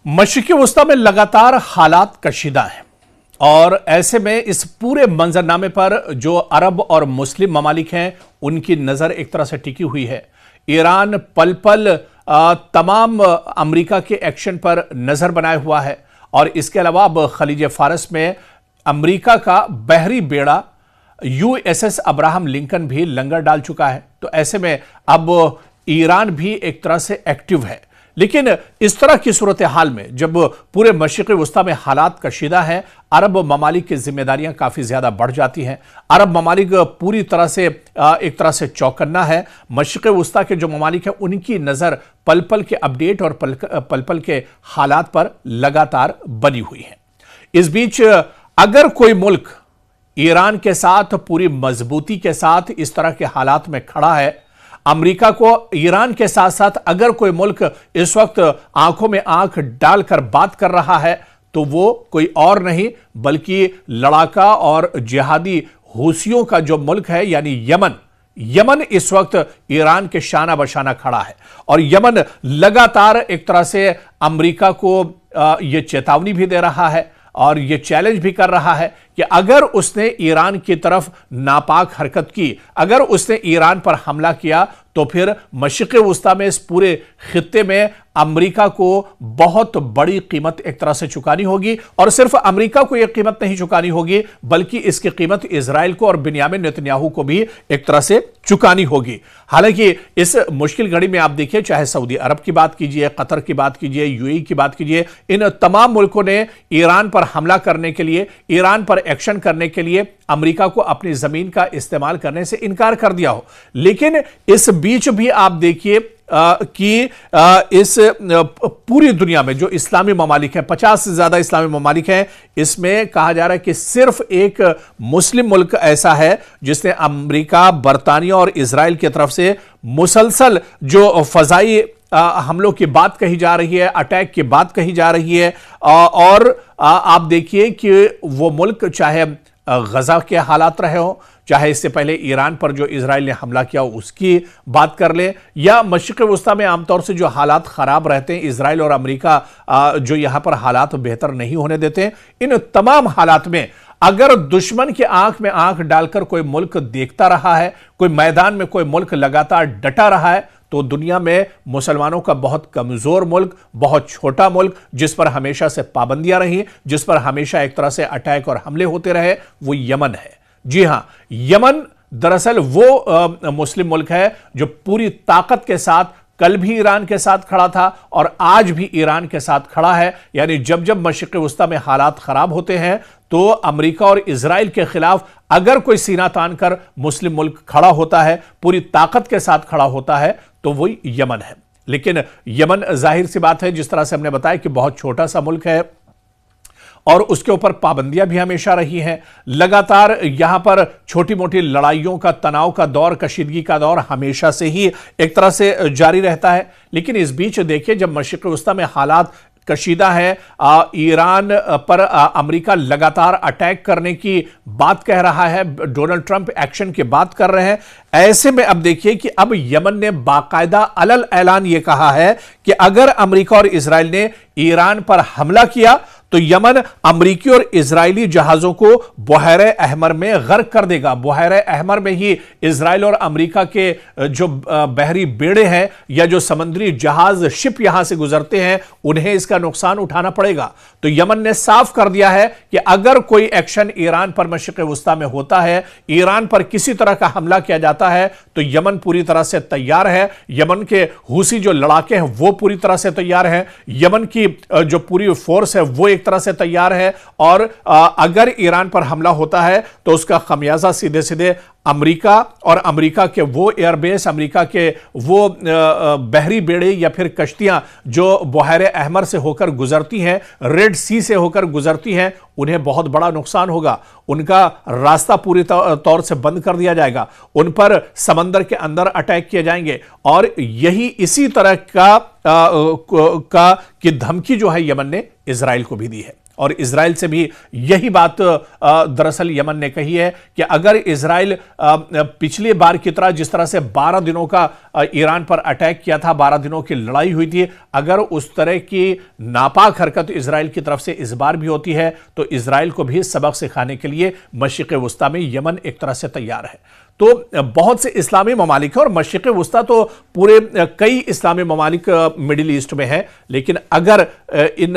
मशरिक़ी वस्ता में लगातार हालात कशीदा हैं और ऐसे में इस पूरे मंजरनामे पर जो अरब और मुस्लिम ममालिक हैं उनकी नज़र एक तरह से टिकी हुई है। ईरान पल पल तमाम अमेरिका के एक्शन पर नज़र बनाए हुआ है और इसके अलावा अब खलीज फारस में अमेरिका का बहरी बेड़ा USS अब्राहम लिंकन भी लंगर डाल चुका है। तो ऐसे में अब ईरान भी एक तरह से एक्टिव है। लेकिन इस तरह की सूरत हाल में जब पूरे मशरिक़ी वस्ता में हालात कशीदा हैं, अरब ममालिक की जिम्मेदारियां काफ़ी ज़्यादा बढ़ जाती हैं। अरब ममालिक पूरी तरह से एक तरह से चौकन्ना है। मशरिक़ी वस्ता के जो ममालिक हैं उनकी नज़र पल पल के अपडेट और पल पल के हालात पर लगातार बनी हुई है। इस बीच अगर कोई मुल्क ईरान के साथ पूरी मजबूती के साथ इस तरह के हालात में खड़ा है, अमेरिका को ईरान के साथ साथ अगर कोई मुल्क इस वक्त आंखों में आंख डालकर बात कर रहा है तो वो कोई और नहीं बल्कि लड़ाका और जिहादी हूसियों का जो मुल्क है यानी यमन। यमन इस वक्त ईरान के शाना बशाना खड़ा है और यमन लगातार एक तरह से अमेरिका को यह चेतावनी भी दे रहा है और यह चैलेंज भी कर रहा है कि अगर उसने ईरान की तरफ नापाक हरकत की, अगर उसने ईरान पर हमला किया तो फिर मशरिक़ी वस्ता में इस पूरे खित्ते में अमेरिका को बहुत बड़ी कीमत एक तरह से चुकानी होगी। और सिर्फ अमेरिका को यह कीमत नहीं चुकानी होगी बल्कि इसकी कीमत इजराइल को और बिन्यामिन नेतन्याहू को भी एक तरह से चुकानी होगी। हालांकि इस मुश्किल घड़ी में आप देखिए, चाहे सऊदी अरब की बात कीजिए, कतर की बात कीजिए, UAE की बात कीजिए, इन तमाम मुल्कों ने ईरान पर हमला करने के लिए, ईरान पर एक्शन करने के लिए अमेरिका को अपनी जमीन का इस्तेमाल करने से इनकार कर दिया हो। लेकिन इस बीच भी आप देखिए कि इस पूरी दुनिया में जो इस्लामी ममालिक हैं, 50 से ज्यादा इस्लामी ममालिक हैं, इसमें कहा जा रहा है कि सिर्फ एक मुस्लिम मुल्क ऐसा है जिसने अमेरिका, बरतानिया और इजराइल की तरफ से मुसलसल जो फजाई हमलों की बात कही जा रही है, अटैक की बात कही जा रही है। और आप देखिए कि वो मुल्क चाहे गजा के हालात रहे हो, चाहे इससे पहले ईरान पर जो इजराइल ने हमला किया उसकी बात कर ले, या मशरिक़ी वस्ता में आमतौर से जो हालात खराब रहते हैं, इजराइल और अमेरिका जो यहां पर हालात बेहतर नहीं होने देते, इन तमाम हालात में अगर दुश्मन की आंख में आंख डालकर कोई मुल्क देखता रहा है, कोई मैदान में कोई मुल्क लगातार डटा रहा है, तो दुनिया में मुसलमानों का बहुत कमजोर मुल्क, बहुत छोटा मुल्क जिस पर हमेशा से पाबंदियां रही, जिस पर हमेशा एक तरह से अटैक और हमले होते रहे, वो यमन है। जी हां, यमन दरअसल वो मुस्लिम मुल्क है जो पूरी ताकत के साथ कल भी ईरान के साथ खड़ा था और आज भी ईरान के साथ खड़ा है। यानी जब जब मशरिक़ी वस्ता में हालात खराब होते हैं तो अमेरिका और इजराइल के खिलाफ अगर कोई सीना तान कर मुस्लिम मुल्क खड़ा होता है, पूरी ताकत के साथ खड़ा होता है, तो वही यमन है। लेकिन यमन जाहिर सी बात है, जिस तरह से हमने बताया कि बहुत छोटा सा मुल्क है और उसके ऊपर पाबंदियां भी हमेशा रही हैं। लगातार यहां पर छोटी मोटी लड़ाइयों का, तनाव का दौर, कशीदगी का दौर हमेशा से ही एक तरह से जारी रहता है। लेकिन इस बीच देखिए, जब मशरिक़ी वस्ता में हालात कशीदा है, ईरान पर अमेरिका लगातार अटैक करने की बात कह रहा है, डोनाल्ड ट्रंप एक्शन की बात कर रहे हैं, ऐसे में अब देखिए कि अब यमन ने बाकायदा अलल ऐलान यह कहा है कि अगर अमेरिका और इजराइल ने ईरान पर हमला किया तो यमन अमरीकी और इजरायली जहाजों को बुहैरे अहमर में गर्क कर देगा। बुहैरे अहमर में ही इजराइल और अमरीका के जो बहरी बेड़े हैं या जो समुद्री जहाज, शिप यहां से गुजरते हैं, उन्हें इसका नुकसान उठाना पड़ेगा। तो यमन ने साफ कर दिया है कि अगर कोई एक्शन ईरान पर मशरिक़ी वस्ता में होता है, ईरान पर किसी तरह का हमला किया जाता है, तो यमन पूरी तरह से तैयार है। यमन के हूसी जो लड़ाके हैं वो पूरी तरह से तैयार हैं। यमन की जो पूरी फोर्स है वो एक तरह से तैयार है और अगर ईरान पर हमला होता है तो उसका खमियाजा सीधे सीधे अमेरिका और अमेरिका के वो एयरबेस, अमेरिका के वो बहरी बेड़े या फिर कश्तियां जो बुहैरे अहमर से होकर गुजरती हैं, रेड सी से होकर गुजरती हैं, उन्हें बहुत बड़ा नुकसान होगा। उनका रास्ता पूरी तौर से बंद कर दिया जाएगा, उन पर समंदर के अंदर अटैक किए जाएंगे। और यही इसी तरह की धमकी जो है यमन ने इजराइल को भी दी है। और इजराइल से भी यही बात दरअसल यमन ने कही है कि अगर इजराइल पिछली बार की तरह, जिस तरह से 12 दिनों का ईरान पर अटैक किया था, 12 दिनों की लड़ाई हुई थी, अगर उस तरह की नापाक हरकत इजराइल की तरफ से इस बार भी होती है तो इजराइल को भी सबक सिखाने के लिए मशरिक़ वुस्ता में यमन एक तरह से तैयार है। तो बहुत से इस्लामी ममालिक हैं और मशरिक़ वुस्ता तो पूरे कई इस्लामी ममालिक मिडिल ईस्ट में है, लेकिन अगर इन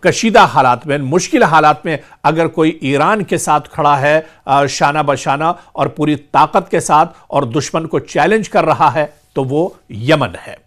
कशीदा हालात में, मुश्किल हालात में अगर कोई ईरान के साथ खड़ा है शाना बशाना और पूरी ताकत के साथ और दुश्मन को चैलेंज कर रहा है तो वो यमन है।